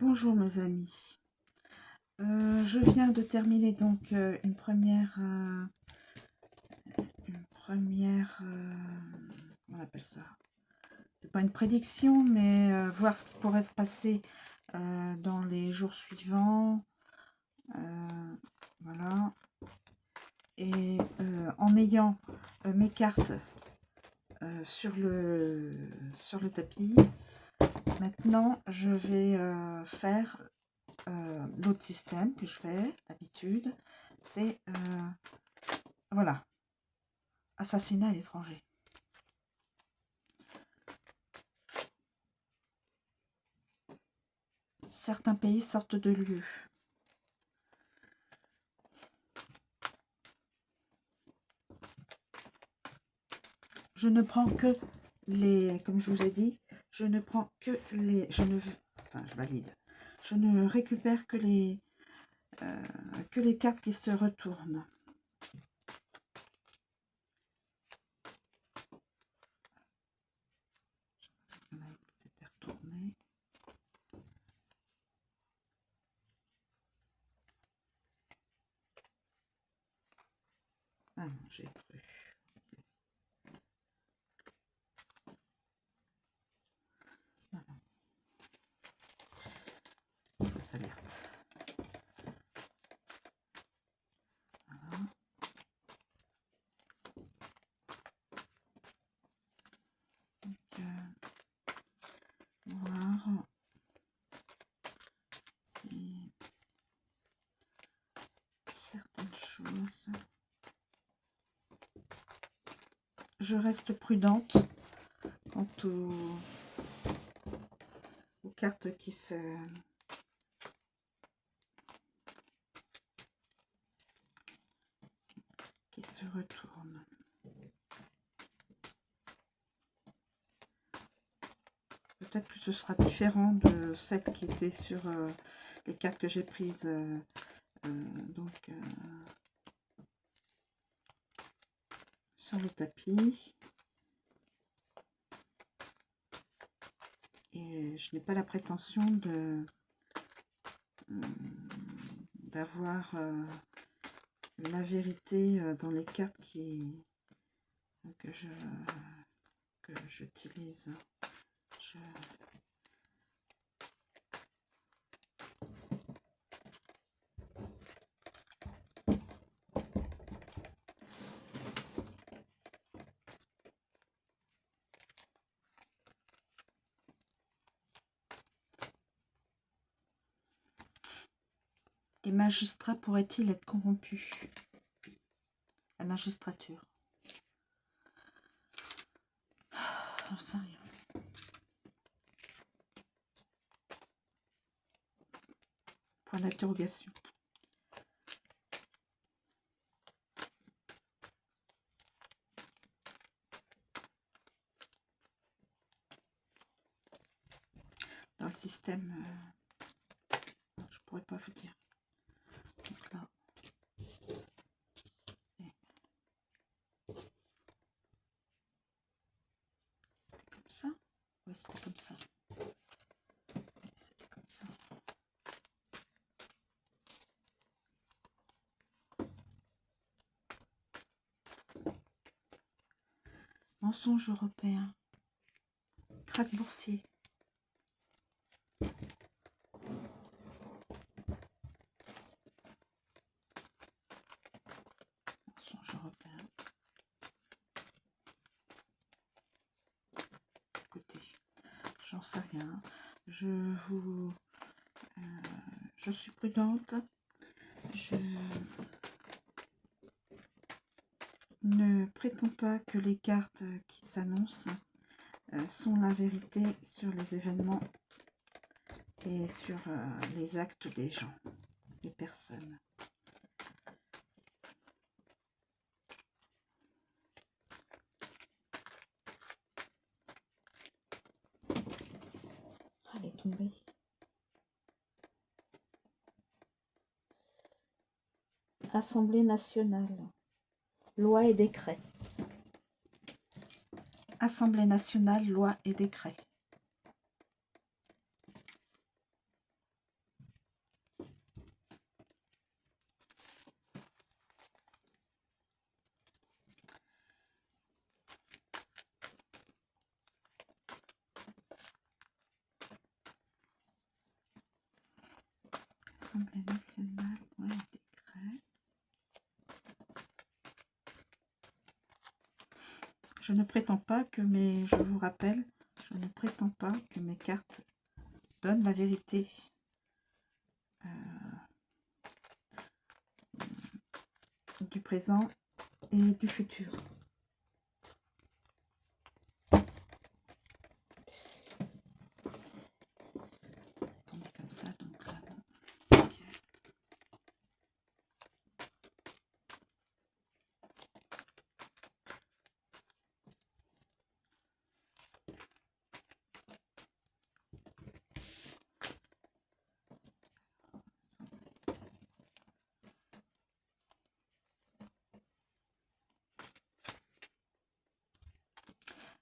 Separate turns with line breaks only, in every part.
Bonjour mes amis. Je viens de terminer donc comment on appelle ça? C'est pas une prédiction, mais voir ce qui pourrait se passer dans les jours suivants. Voilà. Et en ayant mes cartes sur le tapis, maintenant je vais faire l'autre système que je fais d'habitude. C'est voilà, assassinat à l'étranger. Certains pays sortent de l'UE. Je ne prends que les, comme je vous ai dit, je ne prends que les, je valide. Je ne récupère que les cartes qui se retournent. C'était retourné. Ah non, j'ai cru. Fausse alerte. Voilà. Donc, voir si certaines choses. Je reste prudente quant aux cartes qui se retournent. Peut-être que ce sera différent de celle qui était sur les cartes que j'ai prises sur le tapis. Et je n'ai pas la prétention d'avoir la vérité dans les cartes que j'utilise. Les magistrats pourraient-ils être corrompus? La magistrature. J'en sais rien. Point d'interrogation. Dans le système, je pourrais pas vous dire. Donc là, c'était comme ça. Oui, c'était comme ça. C'était comme ça. Mensonge européen. Krach boursier. Mensonge européen. Écoutez, j'en sais rien. Je suis prudente. Je ne prétends pas que les cartes qui s'annoncent sont la vérité sur les événements et sur les actes des gens, des personnes. Elle est tombée. Assemblée nationale. Loi et décret. Assemblée nationale, loi et décret. Assemblée nationale, ouais, décret. Je ne prétends pas que je vous rappelle, je ne prétends pas que mes cartes donnent la vérité du présent et du futur. Tomber comme ça, donc là, bon. Okay.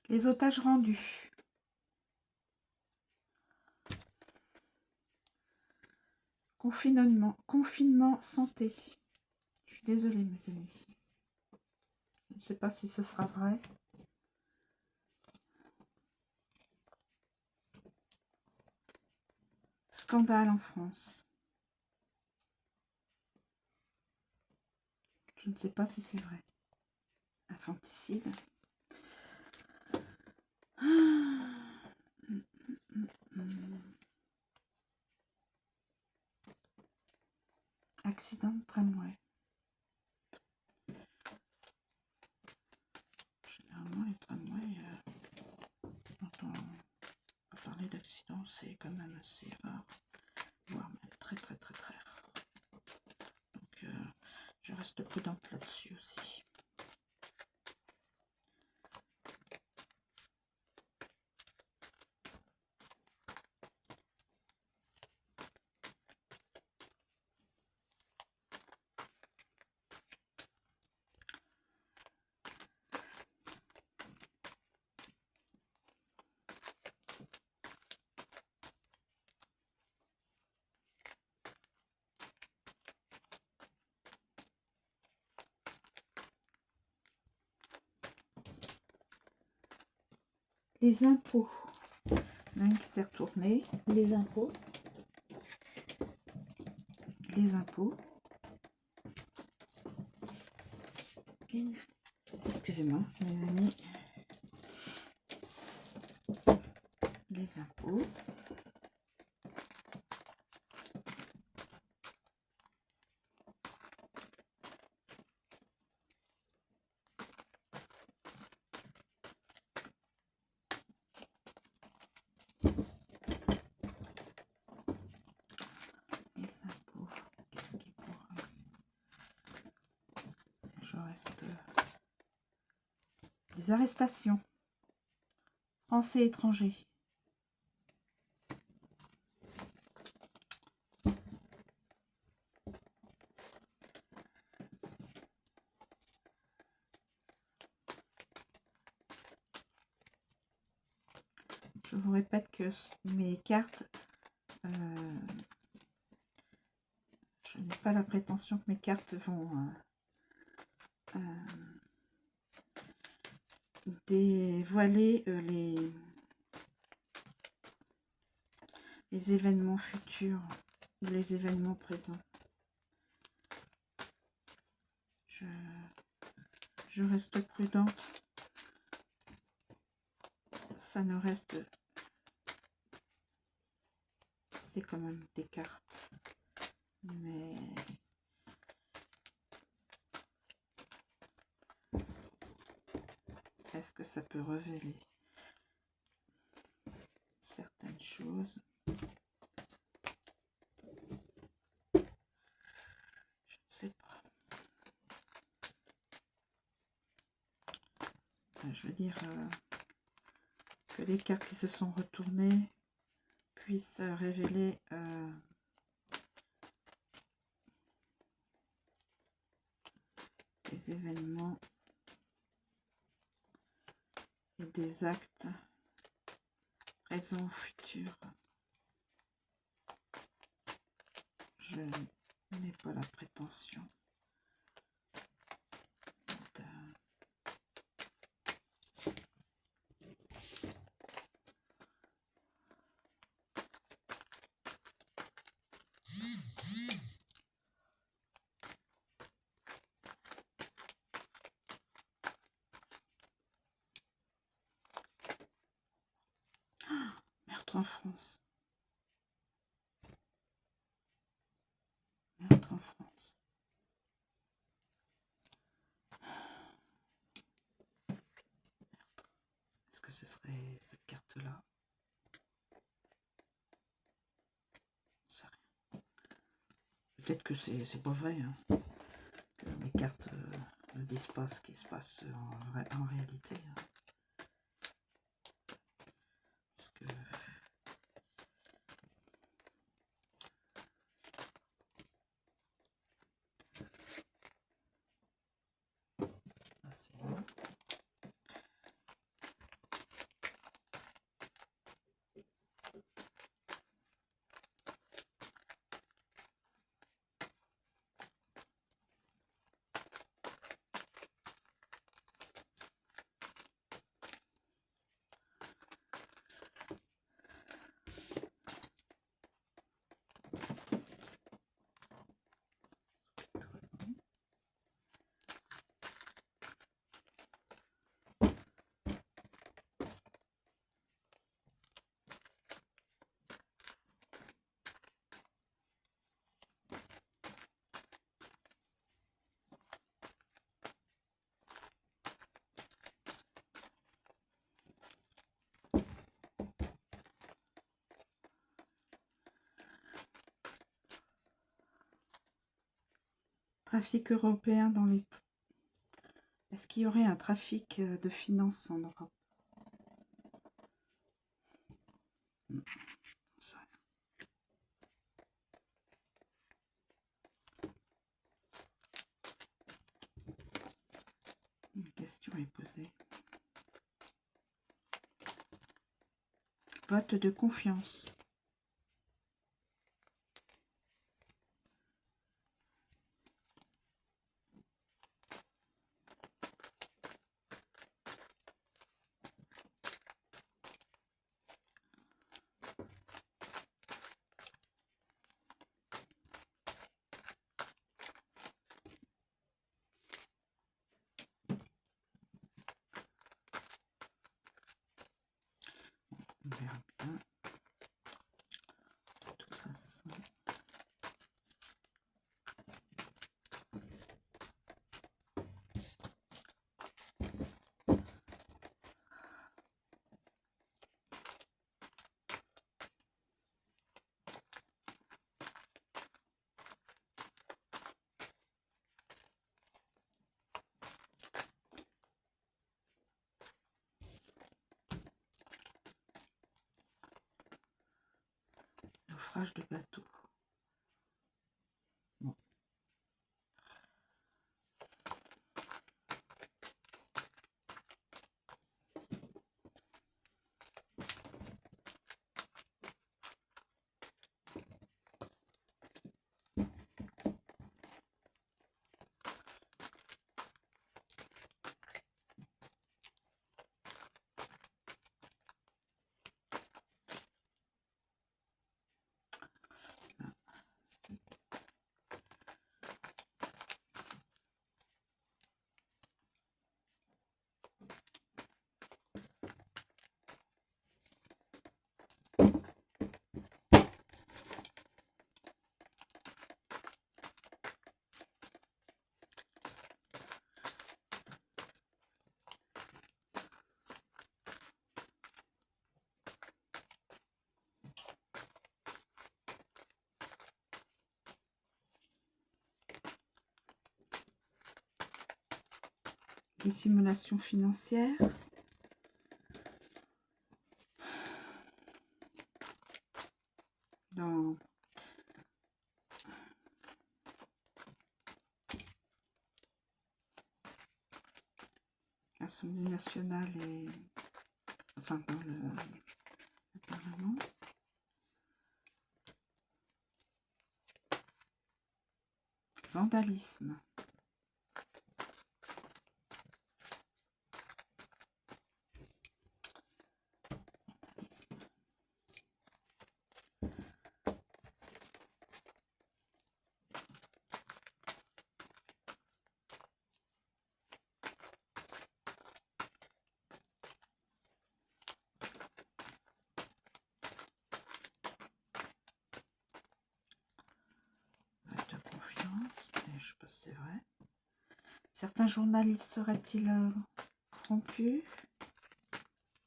Les otages rendus. Confinement santé. Je suis désolée, mes amis. Je ne sais pas si ce sera vrai. Scandale en France. Je ne sais pas si c'est vrai. Infanticide. Accident de tramway. Généralement, les tramways, quand on parler d'accident, c'est quand même assez rare, voire même très très très très rare. Donc, je reste prudente là-dessus aussi. Les impôts. L'un qui s'est retourné. Les impôts. Les impôts. Excusez-moi, mes amis. Les impôts. Les impôts. Qu'est-ce qui pourra... Je reste... Les arrestations. Français et étrangers. Je vous répète que mes cartes, je n'ai pas la prétention que mes cartes vont dévoiler les événements futurs, les événements présents. Je reste prudente. Ça ne reste... C'est quand même des cartes. Mais... est-ce que ça peut révéler certaines choses? Je ne sais pas. Je veux dire que les cartes qui se sont retournées puissent révéler des événements et des actes présents ou futurs. Je n'ai pas la prétention de... en France. Meurtre en France. Est-ce que ce serait cette carte-là? Peut-être que c'est pas vrai, hein, que les cartes ne disent pas ce qui se passe en réalité. Hein. Parce que... Ah, c'est bon. Trafic européen dans les... Est-ce qu'il y aurait un trafic de finances en Europe? Non, ça... Une question est posée. Vote de confiance. On verra bien. De toute façon. Naufrage de bateau. Bon. Des simulations financières. Dans l'Assemblée nationale et enfin dans le Parlement. Vandalisme. c'est vrai. Certains journalistes seraient-ils corrompus?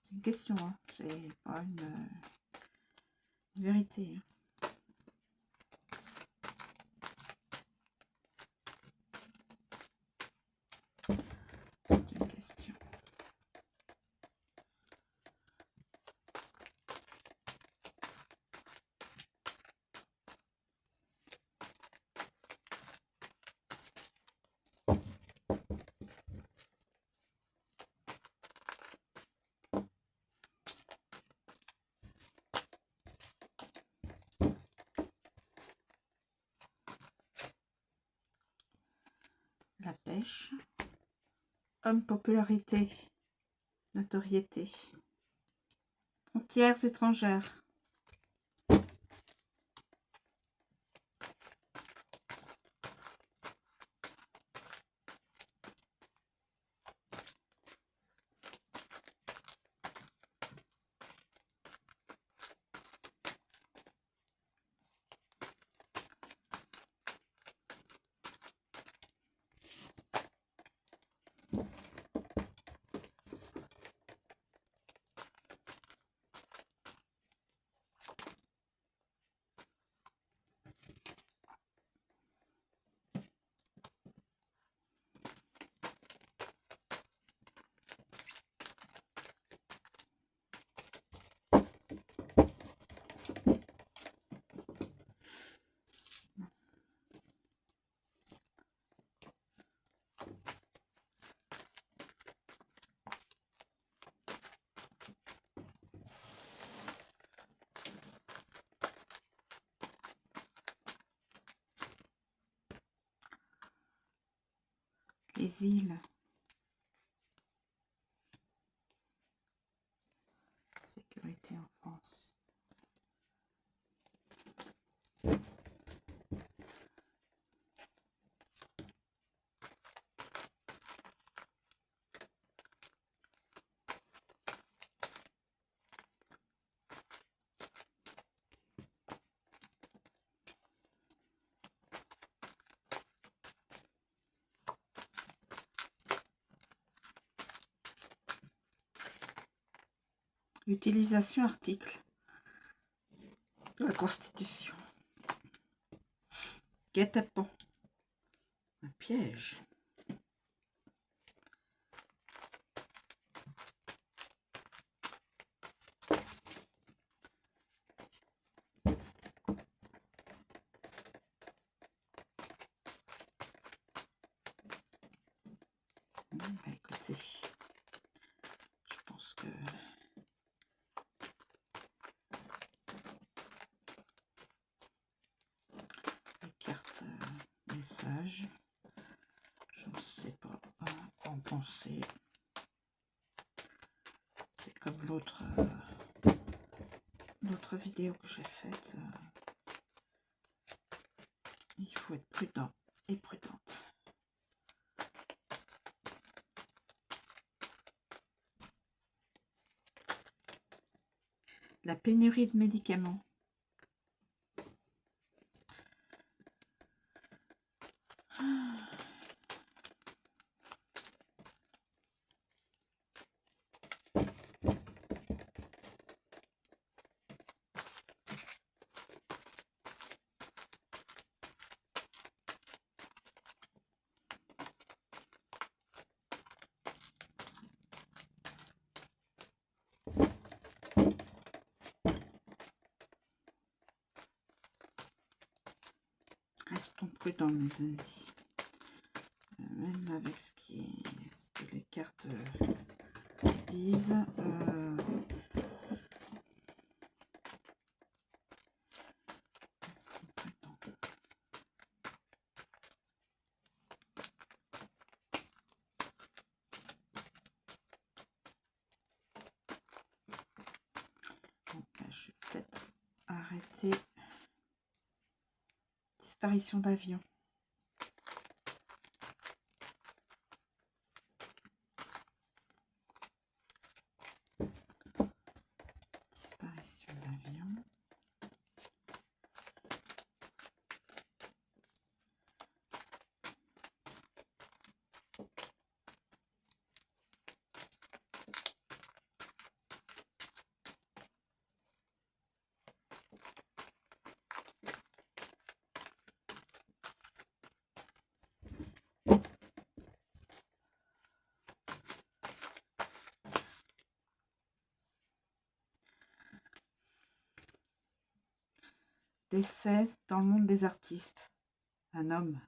C'est une question, hein. C'est pas une vérité. C'est une question. La pêche. Homme, popularité, notoriété. Frontières étrangères. Les îles. Sécurité en France. Utilisation article de la Constitution. Guet-apens. Un piège. Écoutez, je pense que les cartes messages, je ne sais pas en penser. C'est comme l'autre vidéo que j'ai faite. Il faut être prudent et prudente. La pénurie de médicaments. Restons prudents, mes amis. Même avec ce que les cartes disent. Restons prudents. Donc là, je vais peut-être arrêter. Disparition d'avion. Disparition d'avion. décès dans le monde des artistes. Un homme.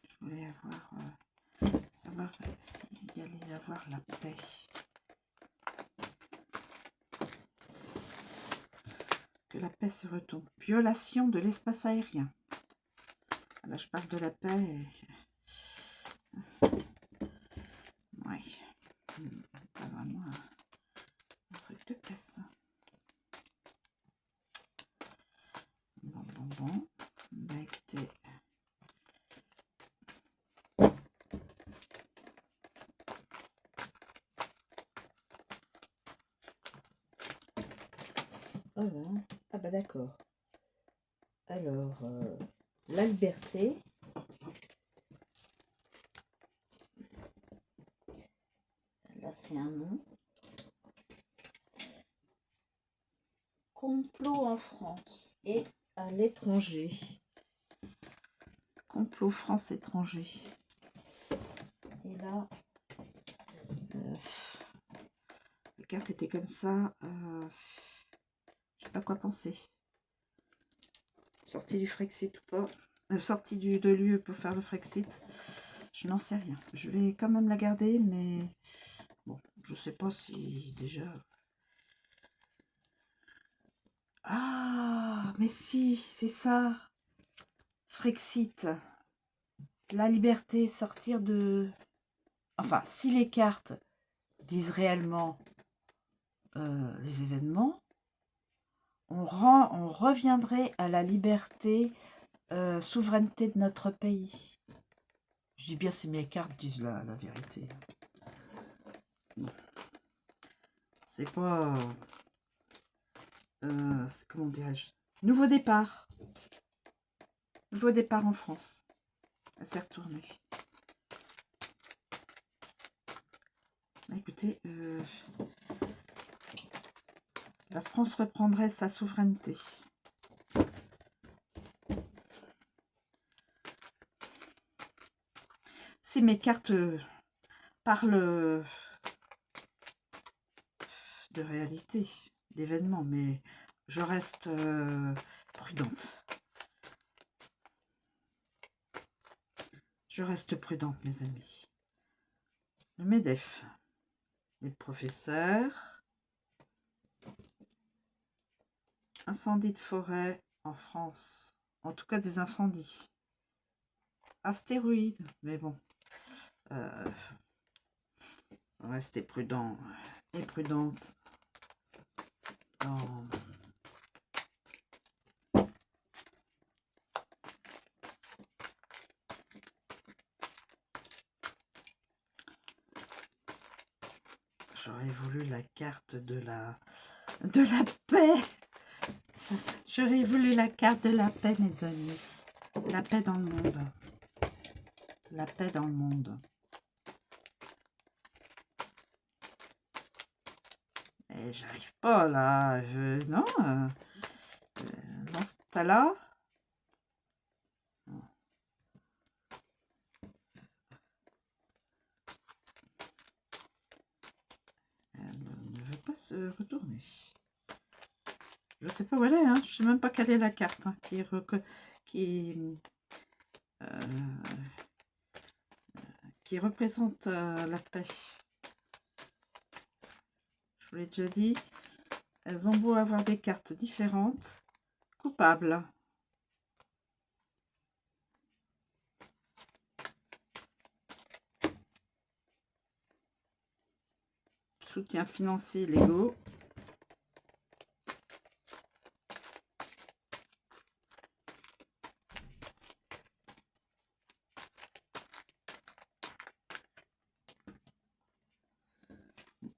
Je voulais savoir s'il y allait y avoir la paix. Que la paix se retombe. Violation de l'espace aérien. Là, je parle de la paix. Oui. Pas vraiment un truc de paix, ça. Bon. Bah, écoutez. Ah bah d'accord. Alors, la liberté. Là, c'est un nom. Complot en France et à l'étranger. Complot France-étranger. Et là, la carte était comme ça. Je sais pas quoi penser. Sortie du Frexit ou pas. Sortie de l'UE pour faire le Frexit. Je n'en sais rien. Je vais quand même la garder, mais bon, je sais pas si déjà... Ah, mais si, c'est ça. Frexit. La liberté, sortir de... Enfin, si les cartes disent réellement les événements, on reviendrait à la liberté, souveraineté de notre pays. Je dis bien si mes cartes disent la vérité. Bon. C'est pas... comment dirais-je? Nouveau départ. Nouveau départ en France. Elle s'est retournée. Écoutez, la France reprendrait sa souveraineté. Si mes cartes parlent de réalité, d'événements, mais je reste prudente. Je reste prudente, mes amis. Le MEDEF, les professeurs, incendie de forêt en France, en tout cas des incendies. Astéroïdes, mais bon, restez prudent et prudente dans... J'aurais voulu la carte de la paix. J'aurais voulu la carte de la paix, mes amis. La paix dans le monde. La paix dans le monde. Et j'arrive pas là. Non. Dans ce tas-là. Elle ne veut pas se retourner. Je sais pas où elle est, hein. Je sais même pas quelle est la carte hein, qui représente la paix. Je vous l'ai déjà dit, elles ont beau avoir des cartes différentes. Coupable. soutien financier légaux.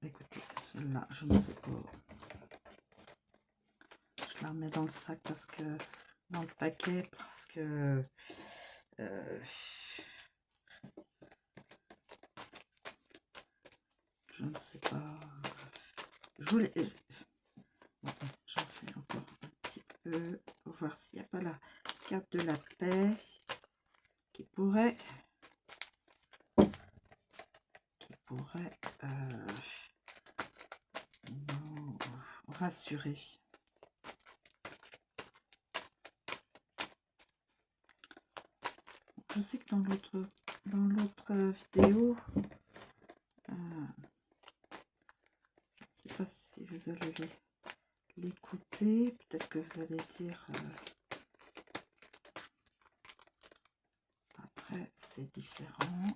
Écoutez, celle-là, je ne sais pas. Je la remets dans le sac parce que dans le paquet parce que je ne sais pas. Je voulais. J'en fais encore un petit peu pour voir s'il n'y a pas la carte de la paix qui pourrait nous rassurer. Je sais que dans l'autre vidéo, je ne sais pas si vous allez l'écouter, peut-être que vous allez dire après c'est différent,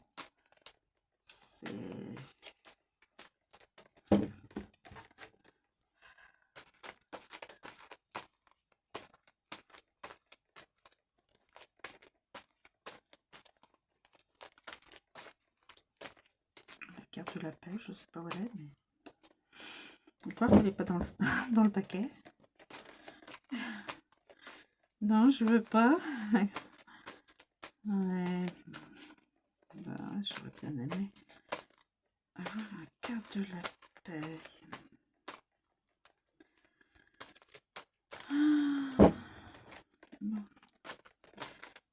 c'est la carte de la paix, je sais pas où elle est, mais on voit qu'elle n'est pas dans le, dans le paquet. Non, je veux pas. Ouais. Bah, j'aurais bien aimé avoir la carte de la paix. Bon.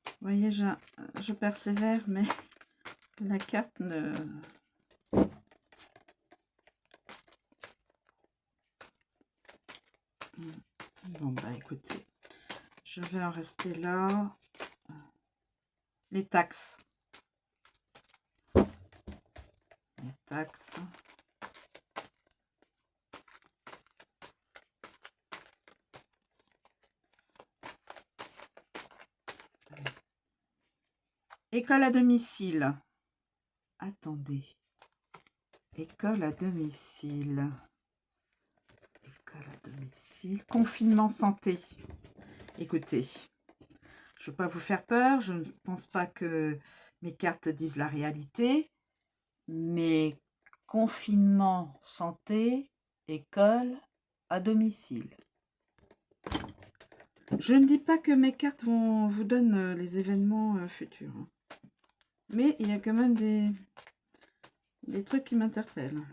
Vous voyez, je persévère, mais la carte ne... Bon, bah écoutez, je vais en rester là. Les taxes. Les taxes. École à domicile. Attendez. École à domicile. École à domicile. Confinement santé. Écoutez, je ne veux pas vous faire peur. Je ne pense pas que mes cartes disent la réalité. Mais confinement santé, école à domicile. Je ne dis pas que mes cartes vous donnent les événements futurs. Mais il y a quand même des trucs qui m'interpellent.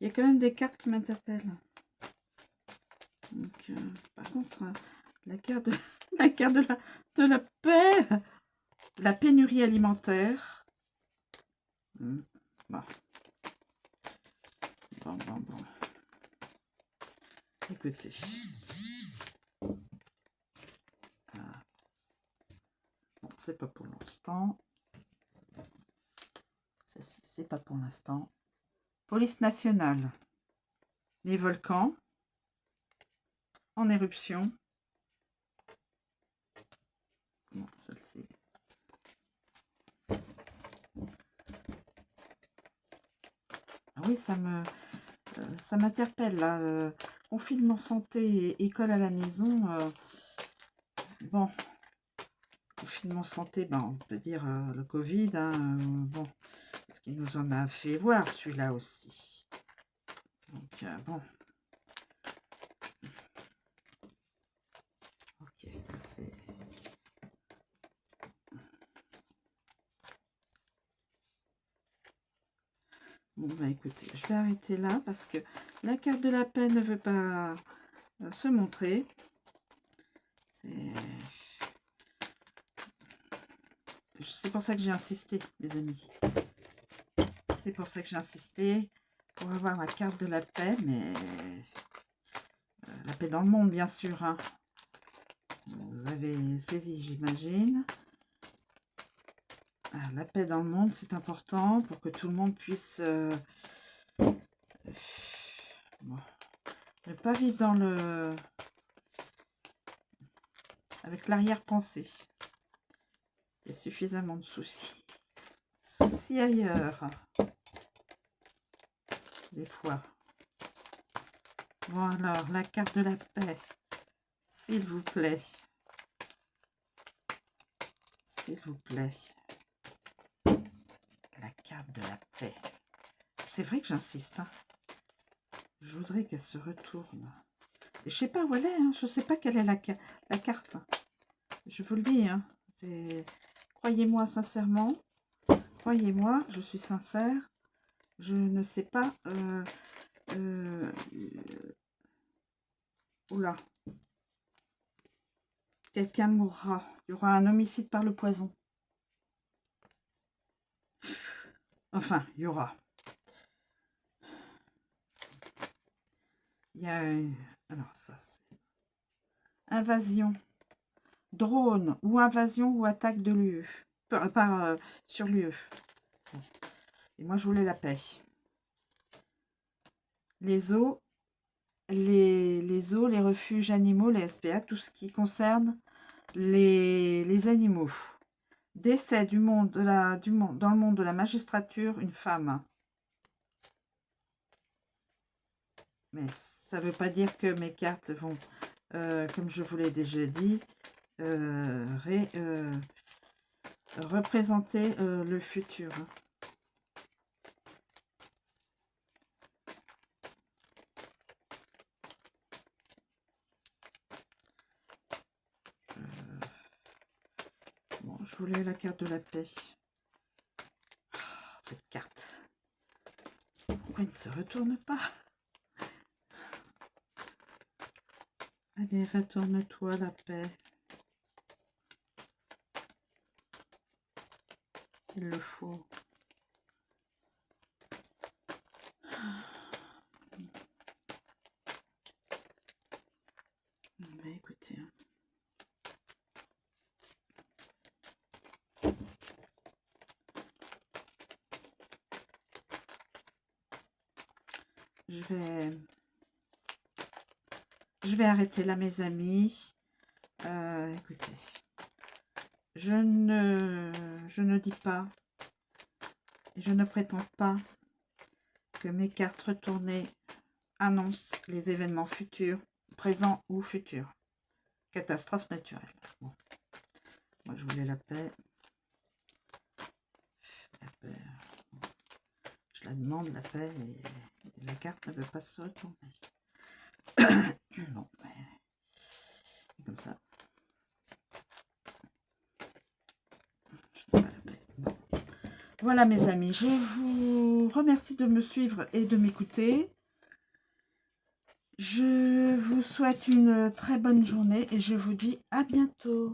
Il y a quand même des cartes qui m'interpellent. Donc, par contre, la carte de la paix, la pénurie alimentaire. Bon. Bon. Écoutez. Bon, c'est pas pour l'instant. C'est pas pour l'instant. Police nationale. Les volcans en éruption. Bon, celle-ci. Ah oui, ça m'interpelle là. Confinement santé et école à la maison. Bon, confinement santé, ben, on peut dire le Covid. Hein, bon, parce qu'il nous en a fait voir celui-là aussi. Donc, bon. Ok, ça c'est... Bon, bah écoutez, je vais arrêter là parce que la carte de la paix ne veut pas se montrer. C'est pour ça que j'ai insisté, les amis. C'est pour ça que j'ai insisté pour avoir la carte de la paix, mais la paix dans le monde, bien sûr. Hein. Vous avez saisi, j'imagine. La paix dans le monde, c'est important pour que tout le monde puisse bon, ne pas vivre dans le... avec l'arrière-pensée. Il y a suffisamment de soucis. Soucis ailleurs. des fois. Bon alors, la carte de la paix, s'il vous plaît. S'il vous plaît. La carte de la paix. C'est vrai que j'insiste. Hein. Je voudrais qu'elle se retourne. Et je sais pas où elle est. Hein. Je sais pas quelle est la carte. Je vous le dis. Hein. Croyez-moi sincèrement. Croyez-moi, je suis sincère. Je ne sais pas. Oula. Quelqu'un mourra. Il y aura un homicide par le poison. Enfin, il y aura. Il y a... Alors, ça, c'est... Invasion. Drone. Ou invasion ou attaque de l'UE. Sur l'UE. Bon. Et moi, je voulais la paix. Les eaux. Les eaux, les refuges animaux, les SPA, tout ce qui concerne les animaux. Décès dans le monde de la magistrature, une femme. Mais ça ne veut pas dire que mes cartes vont, comme je vous l'ai déjà dit, représenter le futur. Bon, je voulais la carte de la paix. Oh, cette carte. Pourquoi elle ne se retourne pas? Allez, retourne-toi la paix. Il le faut. Bah, écoutez. Je vais arrêter là, mes amis. Écoutez, je ne dis pas, et je ne prétends pas que mes cartes retournées annoncent les événements futurs, présents ou futurs. Catastrophe naturelle. Bon. Moi, je voulais la paix. La paix. Je la demande, la paix, et la carte ne veut pas se retourner. Bon, comme ça. Voilà mes amis, je vous remercie de me suivre et de m'écouter. Je vous souhaite une très bonne journée et je vous dis à bientôt.